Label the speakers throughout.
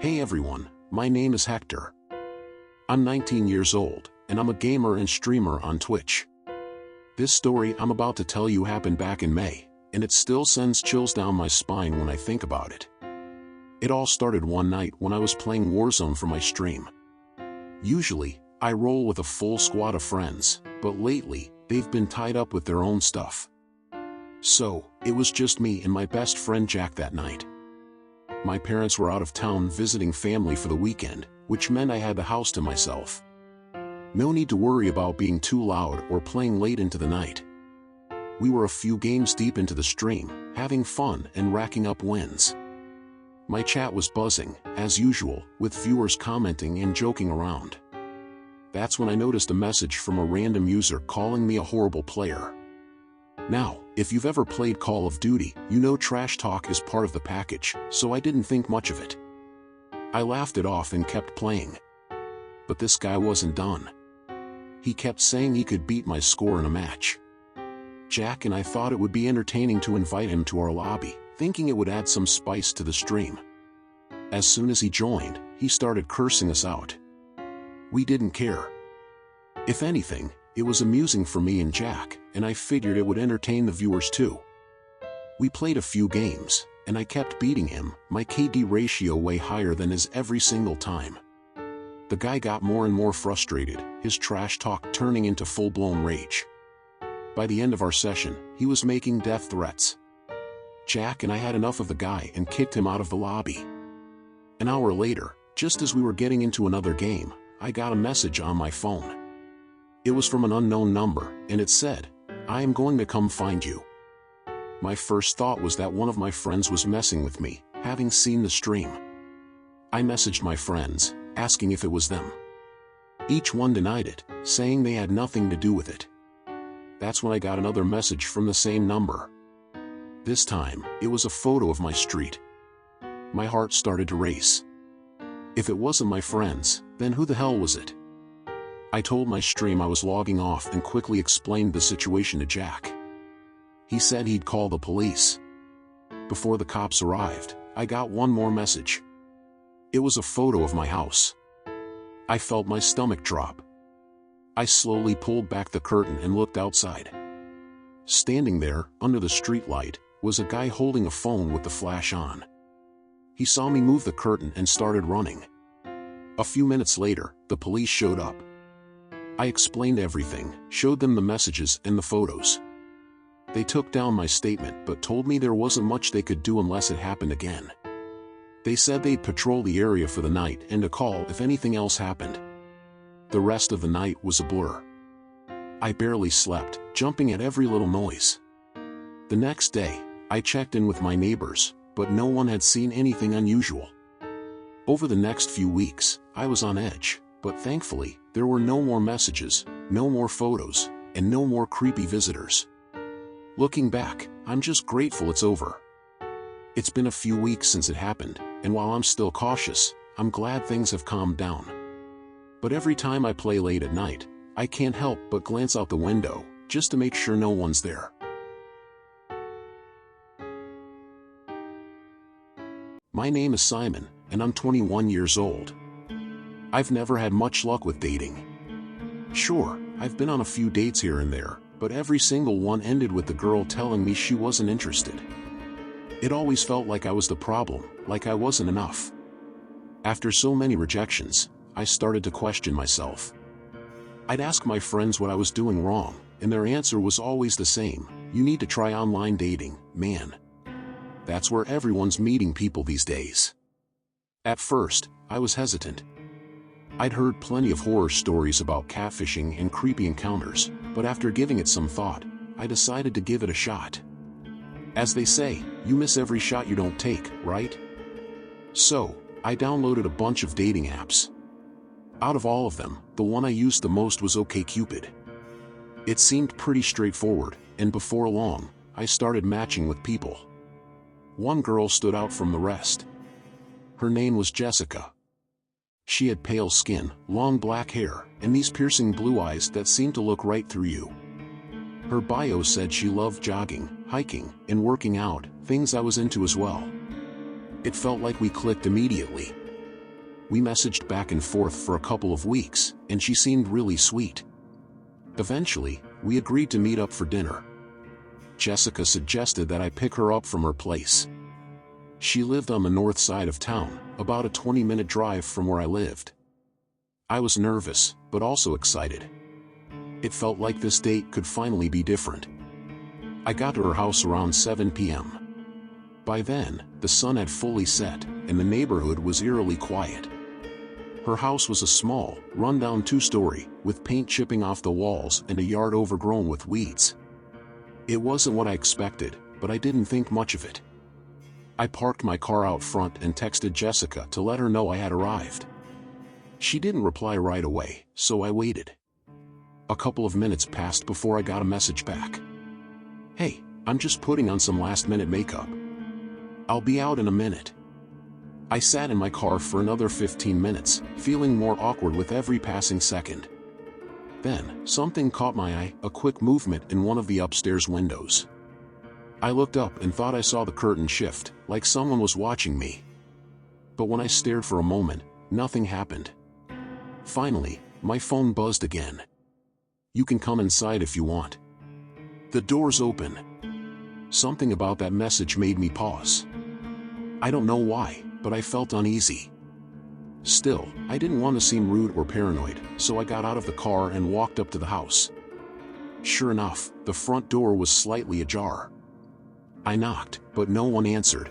Speaker 1: Hey everyone, my name is Hector. I'm 19 years old, and I'm a gamer and streamer on Twitch. This story I'm about to tell you happened back in May, and it still sends chills down my spine when I think about it. It all started one night when I was playing Warzone for my stream. Usually, I roll with a full squad of friends, but lately, they've been tied up with their own stuff. So, it was just me and my best friend Jack that night. My parents were out of town visiting family for the weekend, which meant I had the house to myself. No need to worry about being too loud or playing late into the night. We were a few games deep into the stream, having fun and racking up wins. My chat was buzzing, as usual, with viewers commenting and joking around. That's when I noticed a message from a random user calling me a horrible player. Now, if you've ever played Call of Duty, you know trash talk is part of the package, so I didn't think much of it. I laughed it off and kept playing. But this guy wasn't done. He kept saying he could beat my score in a match. Jack and I thought it would be entertaining to invite him to our lobby, thinking it would add some spice to the stream. As soon as he joined, he started cursing us out. We didn't care. If anything, it was amusing for me and Jack, and I figured it would entertain the viewers too. We played a few games, and I kept beating him, my KD ratio way higher than his every single time. The guy got more and more frustrated, his trash talk turning into full-blown rage. By the end of our session, he was making death threats. Jack and I had enough of the guy and kicked him out of the lobby. An hour later, just as we were getting into another game, I got a message on my phone. It was from an unknown number, and it said, "I am going to come find you." My first thought was that one of my friends was messing with me, having seen the stream. I messaged my friends, asking if it was them. Each one denied it, saying they had nothing to do with it. That's when I got another message from the same number. This time, it was a photo of my street. My heart started to race. If it wasn't my friends, then who the hell was it? I told my stream I was logging off and quickly explained the situation to Jack. He said he'd call the police. Before the cops arrived, I got one more message. It was a photo of my house. I felt my stomach drop. I slowly pulled back the curtain and looked outside. Standing there, under the streetlight, was a guy holding a phone with the flash on. He saw me move the curtain and started running. A few minutes later, the police showed up. I explained everything, showed them the messages and the photos. They took down my statement but told me there wasn't much they could do unless it happened again. They said they'd patrol the area for the night and to call if anything else happened. The rest of the night was a blur. I barely slept, jumping at every little noise. The next day, I checked in with my neighbors, but no one had seen anything unusual. Over the next few weeks, I was on edge, but thankfully, there were no more messages, no more photos, and no more creepy visitors. Looking back, I'm just grateful it's over. It's been a few weeks since it happened, and while I'm still cautious, I'm glad things have calmed down. But every time I play late at night, I can't help but glance out the window, just to make sure no one's there. My name is Simon, and I'm 21 years old. I've never had much luck with dating. Sure, I've been on a few dates here and there, but every single one ended with the girl telling me she wasn't interested. It always felt like I was the problem, like I wasn't enough. After so many rejections, I started to question myself. I'd ask my friends what I was doing wrong, and their answer was always the same: "You need to try online dating, man. That's where everyone's meeting people these days." At first, I was hesitant. I'd heard plenty of horror stories about catfishing and creepy encounters, but after giving it some thought, I decided to give it a shot. As they say, you miss every shot you don't take, right? So, I downloaded a bunch of dating apps. Out of all of them, the one I used the most was OkCupid. It seemed pretty straightforward, and before long, I started matching with people. One girl stood out from the rest. Her name was Jessica. She had pale skin, long black hair, and these piercing blue eyes that seemed to look right through you. Her bio said she loved jogging, hiking, and working out, things I was into as well. It felt like we clicked immediately. We messaged back and forth for a couple of weeks, and she seemed really sweet. Eventually, we agreed to meet up for dinner. Jessica suggested that I pick her up from her place. She lived on the north side of town, about a 20-minute drive from where I lived. I was nervous, but also excited. It felt like this date could finally be different. I got to her house around 7 p.m. By then, the sun had fully set, and the neighborhood was eerily quiet. Her house was a small, run-down two-story, with paint chipping off the walls and a yard overgrown with weeds. It wasn't what I expected, but I didn't think much of it. I parked my car out front and texted Jessica to let her know I had arrived. She didn't reply right away, so I waited. A couple of minutes passed before I got a message back. "Hey, I'm just putting on some last-minute makeup. I'll be out in a minute." I sat in my car for another 15 minutes, feeling more awkward with every passing second. Then, something caught my eye, a quick movement in one of the upstairs windows. I looked up and thought I saw the curtain shift, like someone was watching me. But when I stared for a moment, nothing happened. Finally, my phone buzzed again. "You can come inside if you want. The door's open." Something about that message made me pause. I don't know why, but I felt uneasy. Still, I didn't want to seem rude or paranoid, so I got out of the car and walked up to the house. Sure enough, the front door was slightly ajar. I knocked, but no one answered.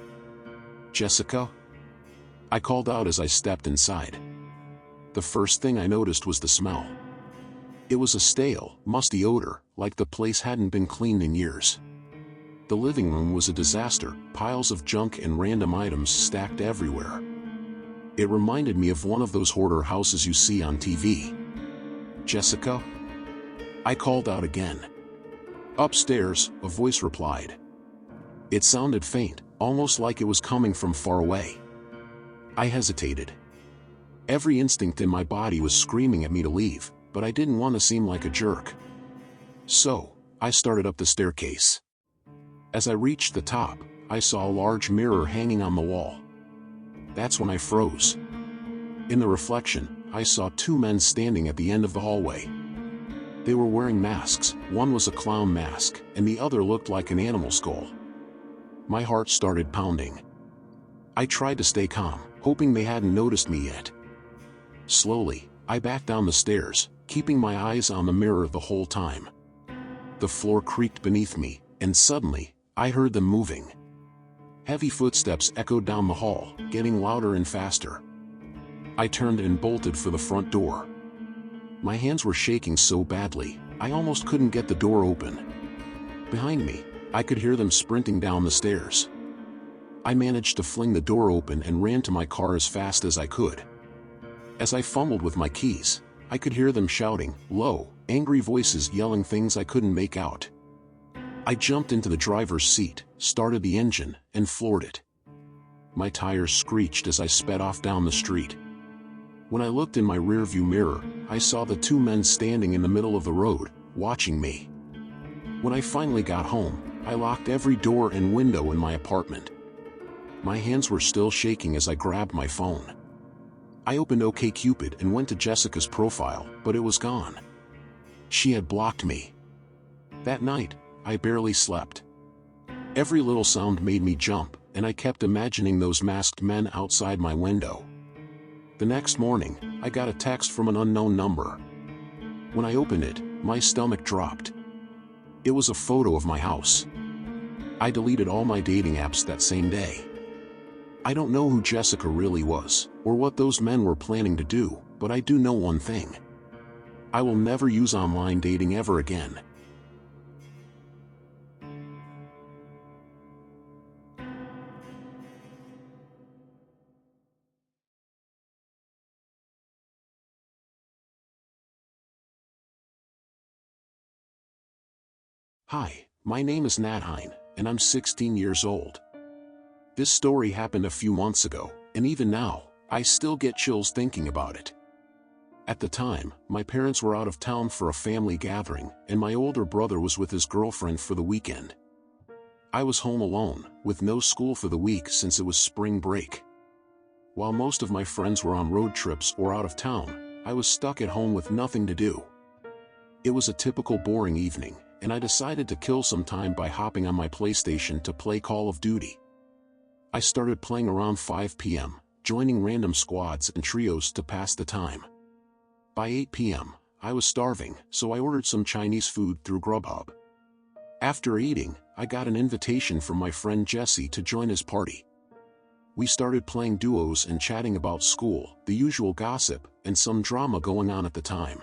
Speaker 1: "Jessica?" I called out as I stepped inside. The first thing I noticed was the smell. It was a stale, musty odor, like the place hadn't been cleaned in years. The living room was a disaster, piles of junk and random items stacked everywhere. It reminded me of one of those hoarder houses you see on TV. "Jessica?" I called out again. "Upstairs," a voice replied. It sounded faint, almost like it was coming from far away. I hesitated. Every instinct in my body was screaming at me to leave, but I didn't want to seem like a jerk. So, I started up the staircase. As I reached the top, I saw a large mirror hanging on the wall. That's when I froze. In the reflection, I saw two men standing at the end of the hallway. They were wearing masks. One was a clown mask, and the other looked like an animal skull. My heart started pounding. I tried to stay calm, hoping they hadn't noticed me yet. Slowly, I backed down the stairs, keeping my eyes on the mirror the whole time. The floor creaked beneath me, and suddenly, I heard them moving. Heavy footsteps echoed down the hall, getting louder and faster. I turned and bolted for the front door. My hands were shaking so badly, I almost couldn't get the door open. Behind me, I could hear them sprinting down the stairs. I managed to fling the door open and ran to my car as fast as I could. As I fumbled with my keys, I could hear them shouting, low, angry voices yelling things I couldn't make out. I jumped into the driver's seat, started the engine, and floored it. My tires screeched as I sped off down the street. When I looked in my rearview mirror, I saw the two men standing in the middle of the road, watching me. When I finally got home, I locked every door and window in my apartment. My hands were still shaking as I grabbed my phone. I opened OkCupid and went to Jessica's profile, but it was gone. She had blocked me. That night, I barely slept. Every little sound made me jump, and I kept imagining those masked men outside my window. The next morning, I got a text from an unknown number. When I opened it, my stomach dropped. It was a photo of my house. I deleted all my dating apps that same day. I don't know who Jessica really was, or what those men were planning to do, but I do know one thing. I will never use online dating ever again. Hi, my name is Nat Hine, and I'm 16 years old. This story happened a few months ago, and even now, I still get chills thinking about it. At the time, my parents were out of town for a family gathering, and my older brother was with his girlfriend for the weekend. I was home alone, with no school for the week since it was spring break. While most of my friends were on road trips or out of town, I was stuck at home with nothing to do. It was a typical boring evening, and I decided to kill some time by hopping on my PlayStation to play Call of Duty. I started playing around 5 p.m., joining random squads and trios to pass the time. By 8 p.m., I was starving, so I ordered some Chinese food through Grubhub. After eating, I got an invitation from my friend Jesse to join his party. We started playing duos and chatting about school, the usual gossip, and some drama going on at the time.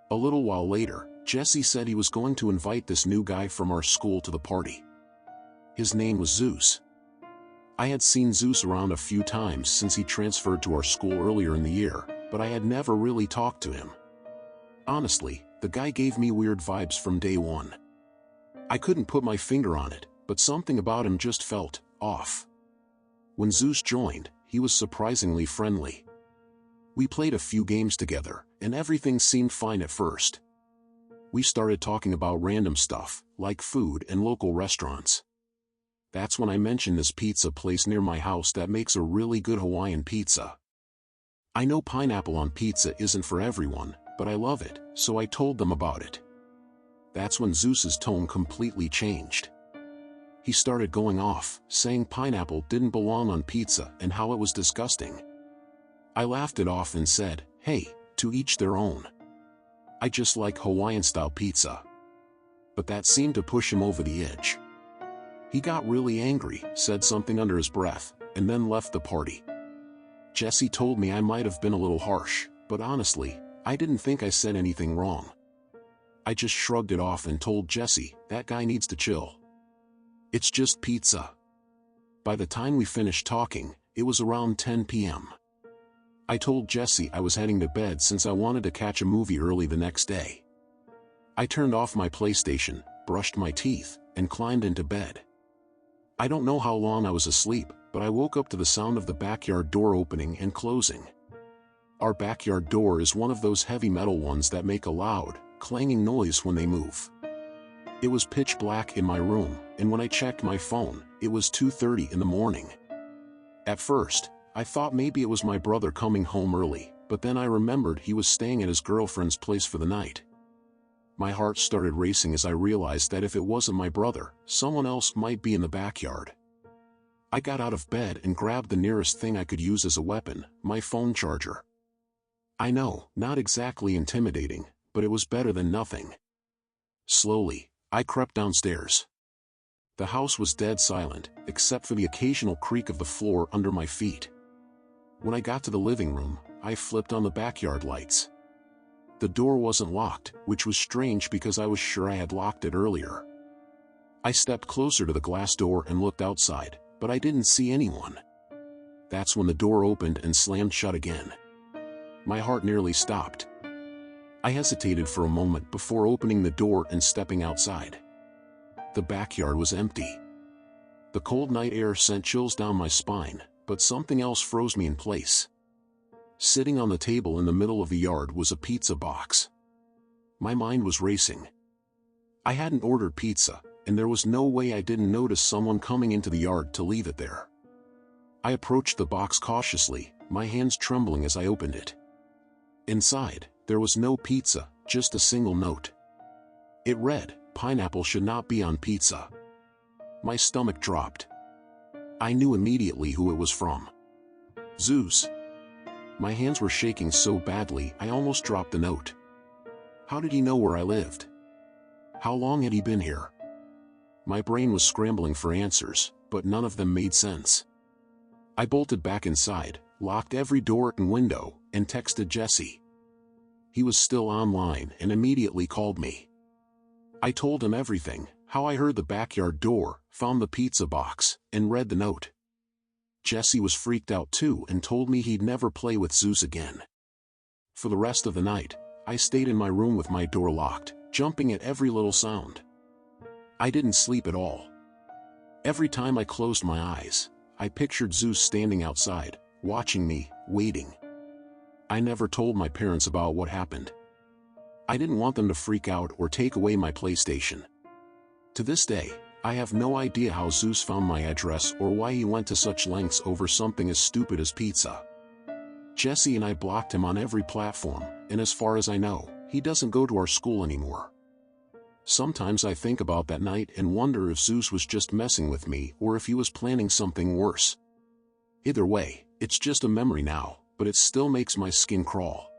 Speaker 1: A little while later, Jesse said he was going to invite this new guy from our school to the party. His name was Zeus. I had seen Zeus around a few times since he transferred to our school earlier in the year, but I had never really talked to him. Honestly, the guy gave me weird vibes from day one. I couldn't put my finger on it, but something about him just felt off. When Zeus joined, he was surprisingly friendly. We played a few games together, and everything seemed fine at first. We started talking about random stuff, like food and local restaurants. That's when I mentioned this pizza place near my house that makes a really good Hawaiian pizza. I know pineapple on pizza isn't for everyone, but I love it, so I told them about it. That's when Zeus's tone completely changed. He started going off, saying pineapple didn't belong on pizza and how it was disgusting. I laughed it off and said, "Hey, to each their own. I just like Hawaiian-style pizza." But that seemed to push him over the edge. He got really angry, said something under his breath, and then left the party. Jesse told me I might have been a little harsh, but honestly, I didn't think I said anything wrong. I just shrugged it off and told Jesse, that guy needs to chill. It's just pizza. By the time we finished talking, it was around 10 p.m. I told Jesse I was heading to bed since I wanted to catch a movie early the next day. I turned off my PlayStation, brushed my teeth, and climbed into bed. I don't know how long I was asleep, but I woke up to the sound of the backyard door opening and closing. Our backyard door is one of those heavy metal ones that make a loud, clanging noise when they move. It was pitch black in my room, and when I checked my phone, it was 2:30 in the morning. At first, I thought maybe it was my brother coming home early, but then I remembered he was staying at his girlfriend's place for the night. My heart started racing as I realized that if it wasn't my brother, someone else might be in the backyard. I got out of bed and grabbed the nearest thing I could use as a weapon, my phone charger. I know, not exactly intimidating, but it was better than nothing. Slowly, I crept downstairs. The house was dead silent, except for the occasional creak of the floor under my feet. When I got to the living room, I flipped on the backyard lights. The door wasn't locked, which was strange because I was sure I had locked it earlier. I stepped closer to the glass door and looked outside, but I didn't see anyone. That's when the door opened and slammed shut again. My heart nearly stopped. I hesitated for a moment before opening the door and stepping outside. The backyard was empty. The cold night air sent chills down my spine, but something else froze me in place. Sitting on the table in the middle of the yard was a pizza box. My mind was racing. I hadn't ordered pizza, and there was no way I didn't notice someone coming into the yard to leave it there. I approached the box cautiously, my hands trembling as I opened it. Inside, there was no pizza, just a single note. It read, "Pineapple should not be on pizza." My stomach dropped. I knew immediately who it was from. Zeus. My hands were shaking so badly I almost dropped the note. How did he know where I lived? How long had he been here? My brain was scrambling for answers, but none of them made sense. I bolted back inside, locked every door and window, and texted Jesse. He was still online and immediately called me. I told him everything, how I heard the backyard door, found the pizza box, and read the note. Jesse was freaked out too and told me he'd never play with Zeus again. For the rest of the night, I stayed in my room with my door locked, jumping at every little sound. I didn't sleep at all. Every time I closed my eyes, I pictured Zeus standing outside, watching me, waiting. I never told my parents about what happened. I didn't want them to freak out or take away my PlayStation. To this day, I have no idea how Zeus found my address or why he went to such lengths over something as stupid as pizza. Jesse and I blocked him on every platform, and as far as I know, he doesn't go to our school anymore. Sometimes I think about that night and wonder if Zeus was just messing with me or if he was planning something worse. Either way, it's just a memory now, but it still makes my skin crawl.